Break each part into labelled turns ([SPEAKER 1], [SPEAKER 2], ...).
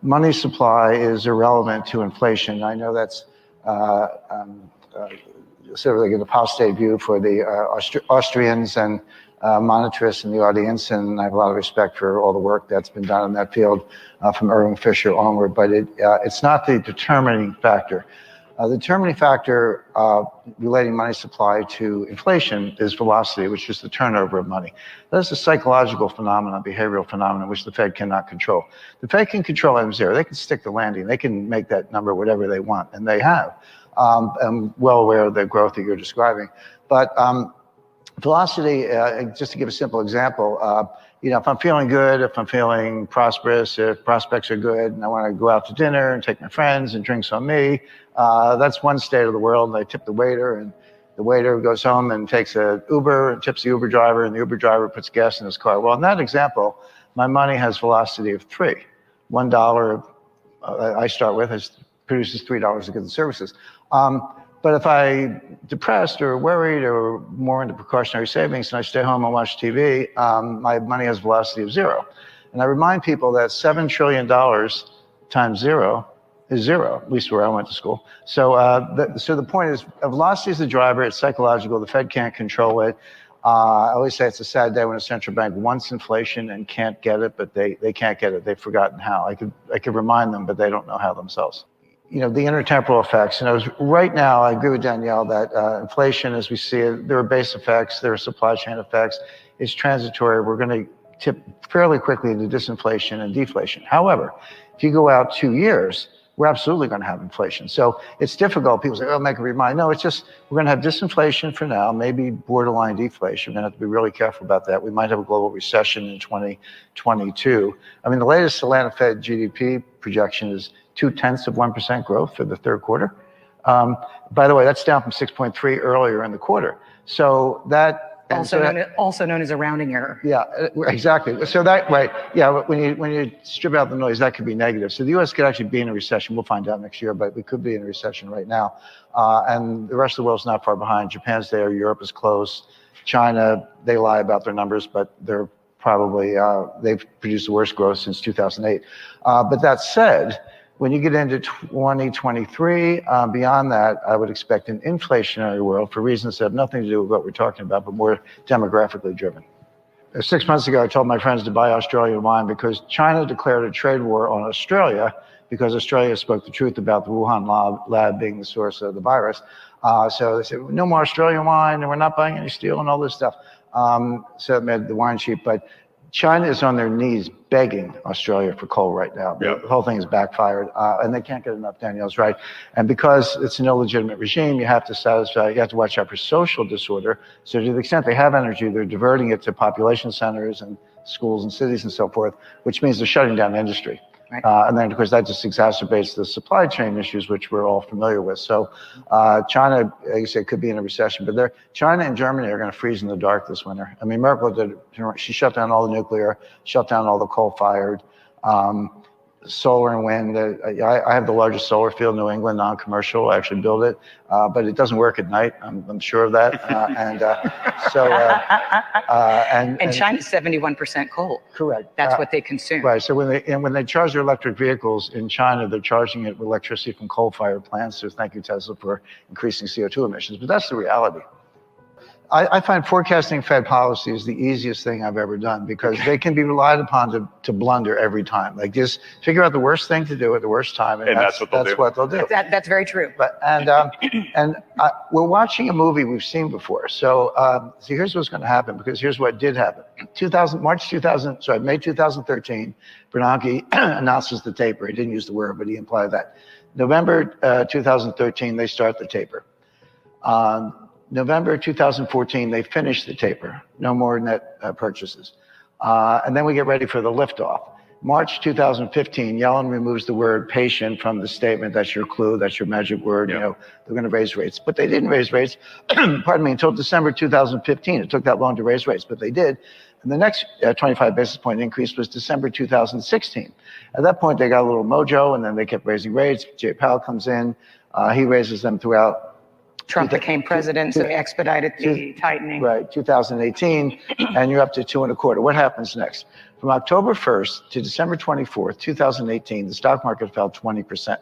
[SPEAKER 1] money supply is irrelevant to inflation. I know that's sort of like an apostate view for the Austrians and monetarists in the audience, and I have a lot of respect for all the work that's been done in that field from Irving Fisher onward, but it's not the determining factor. The determining factor relating money supply to inflation is velocity, which is the turnover of money. That's a psychological phenomenon, behavioral phenomenon, which the Fed cannot control. The Fed can control M0. They can stick the landing. They can make that number whatever they want, and they have. I'm well aware of the growth that you're describing. But velocity, just to give a simple example, if I'm feeling good, if I'm feeling prosperous, if prospects are good, and I want to go out to dinner and take my friends and drinks on me, that's one state of the world. And I tip the waiter, and the waiter goes home and takes an Uber and tips the Uber driver, and the Uber driver puts gas in his car. Well, in that example, my money has velocity of 3. $1 I start with produces $3 of goods and services. But if I'm depressed or worried or more into precautionary savings and I stay home and watch TV, my money has velocity of 0. And I remind people that $7 trillion times 0 is 0, at least where I went to school. So, so the point is, velocity is the driver. It's psychological. The Fed can't control it. I always say it's a sad day when a central bank wants inflation and can't get it, but they can't get it. They've forgotten how. I could remind them, but they don't know how themselves. The intertemporal effects. Right now, I agree with Danielle that inflation, as we see it, there are base effects, there are supply chain effects. It's transitory. We're going to tip fairly quickly into disinflation and deflation. However, if you go out 2 years, we're absolutely going to have inflation. So it's difficult. People say, oh, make a remind. No, it's just we're going to have disinflation for now, maybe borderline deflation. We're going to have to be really careful about that. We might have a global recession in 2022. I mean, the latest Atlanta Fed GDP projection is 0.2% growth for the third quarter. By the way, that's down from 6.3 earlier in the quarter. So that
[SPEAKER 2] also known as a rounding error.
[SPEAKER 1] Yeah, exactly. So that, right, yeah, when you strip out the noise, that could be negative. So the U.S. could actually be in a recession. We'll find out next year, but we could be in a recession right now. And the rest of the world's not far behind. Japan's there. Europe is close. China, they lie about their numbers, but they're probably, they've produced the worst growth since 2008. But that said, when you get into 2023, beyond that, I would expect an inflationary world for reasons that have nothing to do with what we're talking about, but more demographically driven. 6 months ago, I told my friends to buy Australian wine because China declared a trade war on Australia because Australia spoke the truth about the Wuhan lab being the source of the virus. So they said, no more Australian wine, and we're not buying any steel and all this stuff. So it made the wine cheap. But China is on their knees begging Australia for coal right now. Yep. The whole thing is backfired, and they can't get enough. Danielle's right. And because it's an illegitimate regime, you have to watch out for social disorder. So to the extent they have energy, they're diverting it to population centers and schools and cities and so forth, which means they're shutting down industry. Right. And then, of course, that just exacerbates the supply chain issues, which we're all familiar with. So China, like you say, could be in a recession, but China and Germany are going to freeze in the dark this winter. I mean, Merkel did, she shut down all the nuclear, shut down all the coal-fired, solar and wind. I have the largest solar field in New England, non-commercial. I actually build it, but it doesn't work at night. I'm sure of that. And
[SPEAKER 2] China's 71% coal.
[SPEAKER 1] Correct.
[SPEAKER 2] That's what they consume.
[SPEAKER 1] Right. So when they charge their electric vehicles in China, they're charging it with electricity from coal-fired plants. So thank you, Tesla, for increasing CO2 emissions. But that's the reality. I find forecasting Fed policy is the easiest thing I've ever done because they can be relied upon to blunder every time. Like just figure out the worst thing to do at the worst time, and that's what they'll do.
[SPEAKER 2] That's very true.
[SPEAKER 1] But we're watching a movie we've seen before. So here's what's going to happen because here's what did happen. May 2013, Bernanke announces the taper. He didn't use the word, but he implied that. November 2013, they start the taper. November 2014, they finish the taper. No more net purchases. And then we get ready for the liftoff. March 2015, Yellen removes the word patient from the statement. That's your clue. That's your magic word. Yeah. They're going to raise rates. But they didn't raise rates, pardon me, until December 2015. It took that long to raise rates, but they did. And the next 25 basis point increase was December 2016. At that point, they got a little mojo, and then they kept raising rates. Jay Powell comes in. He raises them throughout.
[SPEAKER 2] Trump became president, so he expedited the tightening.
[SPEAKER 1] Right, 2018, and you're up to 2.25. What happens next? From October 1st to December 24th, 2018, the stock market fell 20%.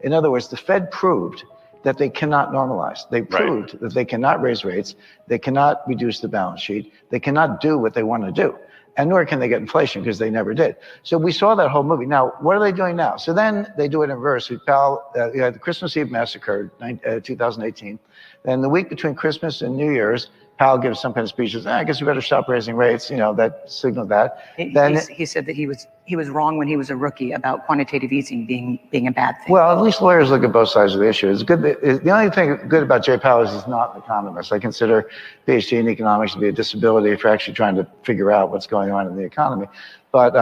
[SPEAKER 1] In other words, the Fed proved that they cannot normalize. They proved that they cannot raise rates, they cannot reduce the balance sheet, they cannot do what they want to do. And nor can they get inflation because they never did. So we saw that whole movie. Now, what are they doing now? So then they do it in reverse. You had the Christmas Eve massacre, 2018. Then the week between Christmas and New Year's, Powell gives some kind of speech. Says, I guess we better stop raising rates. That signaled that.
[SPEAKER 2] He said that he was wrong when he was a rookie about quantitative easing being a bad thing.
[SPEAKER 1] Well, at least lawyers look at both sides of the issue. It's good. The only thing good about Jay Powell is he's not an economist. I consider PhD in economics to be a disability if you're actually trying to figure out what's going on in the economy. But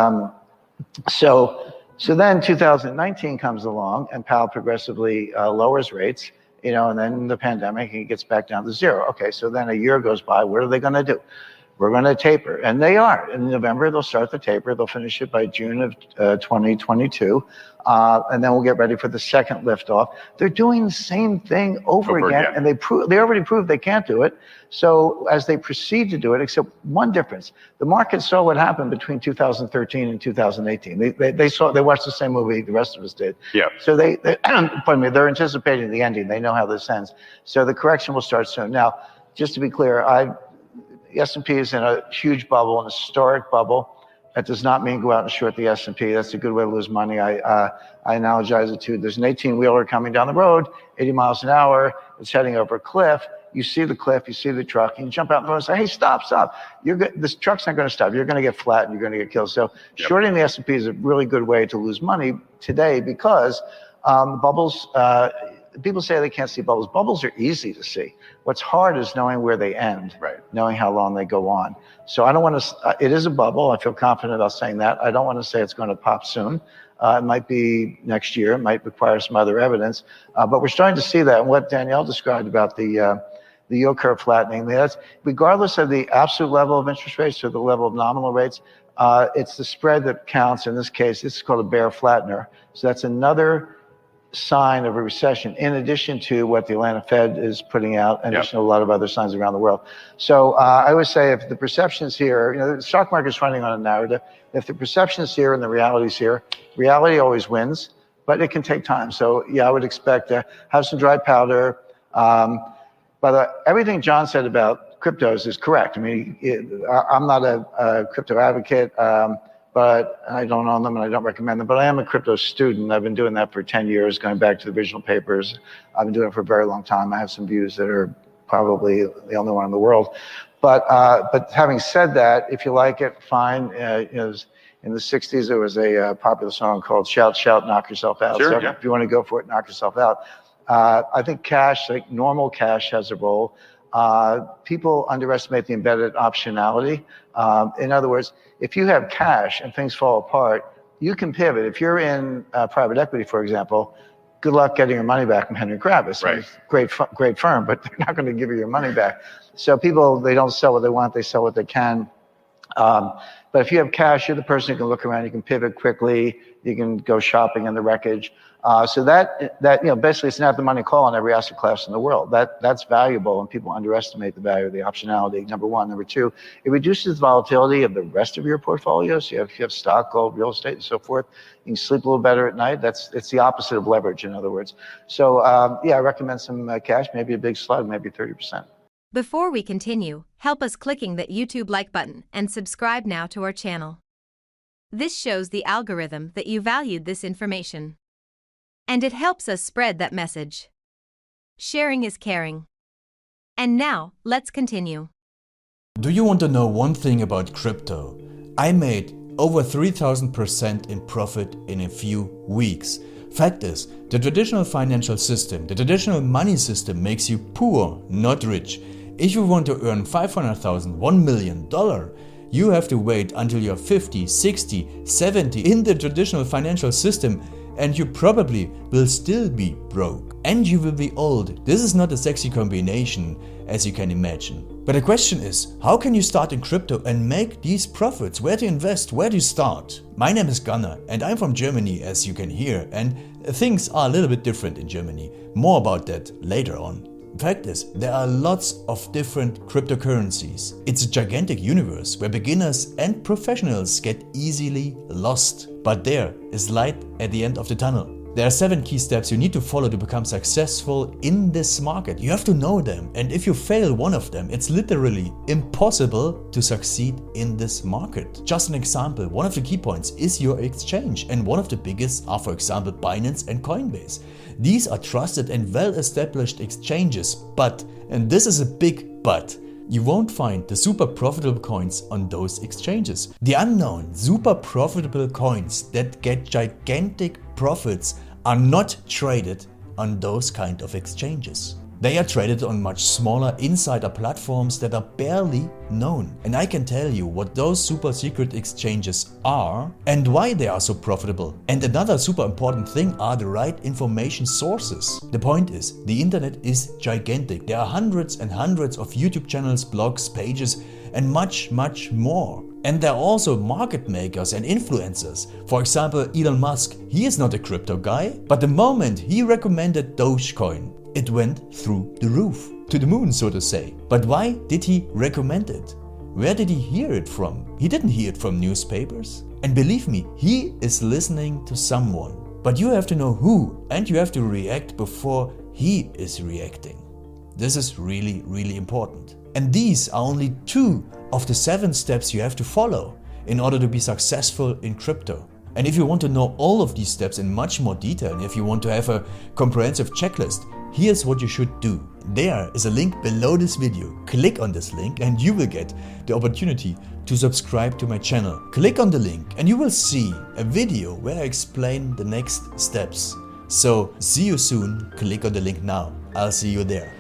[SPEAKER 1] so then 2019 comes along and Powell progressively lowers rates. And then the pandemic, he gets back down to zero. Okay, so then a year goes by. What are they going to do? We're going to taper. And they are. In November, they'll start the taper. They'll finish it by June of 2022. And then we'll get ready for the second liftoff. They're doing the same thing over again. And they already proved they can't do it. So as they proceed to do it, except one difference, the market saw what happened between 2013 and 2018. They watched the same movie the rest of us did.
[SPEAKER 3] Yeah.
[SPEAKER 1] So pardon me, they're anticipating the ending. They know how this ends. So the correction will start soon. Now, just to be clear, the S&P is in a huge bubble, an historic bubble. That does not mean go out and short the S&P. That's a good way to lose money. I analogize it to, there's an 18-wheeler coming down the road, 80 miles an hour. It's heading over a cliff. You see the cliff, you see the truck, and you jump out in front and say, hey, stop. This truck's not going to stop. You're going to get flat and you're going to get killed. So shorting the S&P is a really good way to lose money today because bubbles, people say they can't see bubbles. Bubbles are easy to see. What's hard is knowing where they end, knowing how long they go on. So I don't want to, it is a bubble. I feel confident about saying that. I don't want to say it's going to pop soon. It might be next year. It might require some other evidence. But we're starting to see that. And what Danielle described about the yield curve flattening, that's regardless of the absolute level of interest rates or the level of nominal rates, it's the spread that counts. In this case, this is called a bear flattener. So that's another sign of a recession, in addition to what the Atlanta Fed is putting out, and there's a lot of other signs around the world. So I would say if the perception is here, the stock market is running on a narrative. If the perception is here and the reality is here, reality always wins, but it can take time. So I would expect to have some dry powder. But everything John said about cryptos is correct. I mean, I'm not a crypto advocate. But I don't own them and I don't recommend them. But I am a crypto student. I've been doing that for 10 years, going back to the original papers. I've been doing it for a very long time. I have some views that are probably the only one in the world. But having said that, if you like it, fine. In the 60s, there was a popular song called Shout, Shout, Knock Yourself Out.
[SPEAKER 3] Sure,
[SPEAKER 1] so if you want to go for it, knock yourself out. I think cash, like normal cash, has a role. People underestimate the embedded optionality. In other words, if you have cash and things fall apart, you can pivot. If you're in private equity, for example, good luck getting your money back from Henry Kravis.
[SPEAKER 3] Right.
[SPEAKER 1] Great firm, but they're not going to give you your money back. So people, they don't sell what they want, they sell what they can. But if you have cash, you're the person who can look around, you can pivot quickly, you can go shopping in the wreckage. So that basically it's not the money call on every asset class in the world. That's valuable, and people underestimate the value of the optionality, number one. Number two, it reduces the volatility of the rest of your portfolio. So if you have stock, gold, real estate, and so forth, you can sleep a little better at night. It's the opposite of leverage, in other words. So I recommend some cash, maybe a big slug, maybe 30%.
[SPEAKER 4] Before we continue, help us clicking that YouTube like button and subscribe now to our channel. This shows the algorithm that you valued this information. And it helps us spread that message. Sharing is caring. And now, let's continue.
[SPEAKER 5] Do you want to know one thing about crypto? I made over 3,000% in profit in a few weeks. Fact is, the traditional financial system, the traditional money system makes you poor, not rich. If you want to earn $500,000, $1 million, you have to wait until you're 50, 60, 70 in the traditional financial system, and you probably will still be broke. And you will be old. This is not a sexy combination, as you can imagine. But the question is, how can you start in crypto and make these profits? Where to invest? Where to start? My name is Gunnar and I'm from Germany, as you can hear, and things are a little bit different in Germany. More about that later on. Fact is, there are lots of different cryptocurrencies. It's a gigantic universe where beginners and professionals get easily lost. But there is light at the end of the tunnel. There are 7 key steps you need to follow to become successful in this market. You have to know them, and if you fail one of them, it's literally impossible to succeed in this market. Just an example, one of the key points is your exchange, and one of the biggest are, for example, Binance and Coinbase. These are trusted and well-established exchanges, but, and this is a big but, you won't find the super profitable coins on those exchanges. The unknown super profitable coins that get gigantic profits are not traded on those kind of exchanges. They are traded on much smaller insider platforms that are barely known. And I can tell you what those super secret exchanges are and why they are so profitable. And another super important thing are the right information sources. The point is, the internet is gigantic. There are hundreds and hundreds of YouTube channels, blogs, pages, and much more. And there are also market makers and influencers. For example, Elon Musk, he is not a crypto guy, but the moment he recommended Dogecoin, it went through the roof, to the moon, so to say. But why did he recommend it? Where did he hear it from? He didn't hear it from newspapers. And believe me, he is listening to someone. But you have to know who, and you have to react before he is reacting. This is really important. And these are only 2 of the 7 steps you have to follow in order to be successful in crypto. And if you want to know all of these steps in much more detail, and if you want to have a comprehensive checklist, here's what you should do. There is a link below this video. Click on this link and you will get the opportunity to subscribe to my channel. Click on the link and you will see a video where I explain the next steps. So see you soon. Click on the link now. I'll see you there.